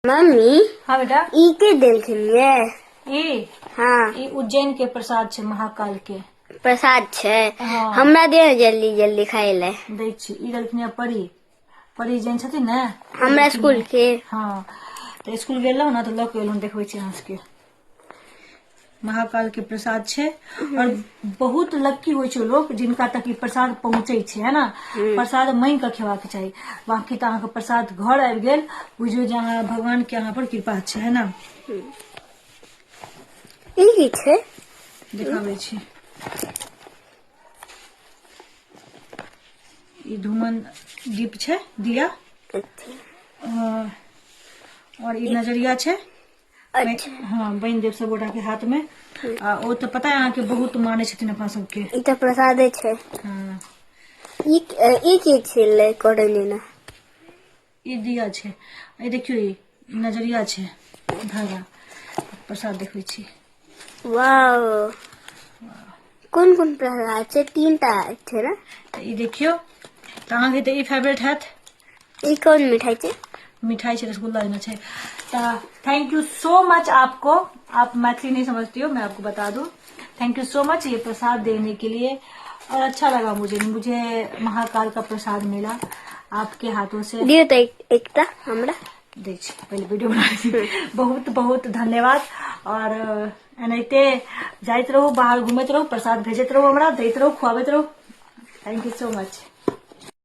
Mummy हाँ बेटा ई के देलखिन ई हाँ ई उज्जैन के प्रसाद छै महाकाल के प्रसाद छै। हाँ हमरा दे जल्दी जल्दी खाए ले। दै छी ई देलखिन परी परी जैन छथिन ने हमरा स्कूल के हाँ तो स्कूल गेलहुँ ना तो लऽ के एलहुँ देखबै छी अहाँ सबके महाकाल के प्रसाद छै और बहुत लक्की होइ छै लोग जिनका तक ई प्रसाद पहुँचे छै है ना। प्रसाद मांगि के खेबाक चाही बाकी तो अहाँके प्रसाद घर आबि गेल बुझियो जे अहाँ भगवान के अहाँ पर कृपा छै है ना। ई की छै देखाबै छी ई धूमन दीप छै दिया और ई नजरिया छै। अच्छा हाँ बहन देव सब गोटा के हाथ में आ ओ तो पता है अहाँ के बहुत माने छथिन अपना सबके। ई तो प्रसादे छै। हाँ ई की छलै करने ना ई दिया छै ए देखियो ई नजरिया छै धागा प्रसाद देखबै छी। वाओ कोन कोन प्रसाद छै तीनटा छै ना। ई देखियो तो अहाँ के तो ई फेवरेट हैत। ई कौन मिठाई छै मिठाई से रसगुल्ला में छै। थैंक यू सो मच आपको आप मैथिली नहीं समझती हो मैं आपको बता दूं। थैंक यू सो मच ये प्रसाद देने के लिए और अच्छा लगा मुझे महाकाल का प्रसाद मिला आपके हाथों से। दियो तो एकटा हमरा दै छी पहले वीडियो बना बहुत बहुत धन्यवाद और एनाहिते जाइत रहू बाहर घूमत रहू प्रसाद भेजत रहू हमरा दैत रहू खुआबैत रहू। Thank you so much.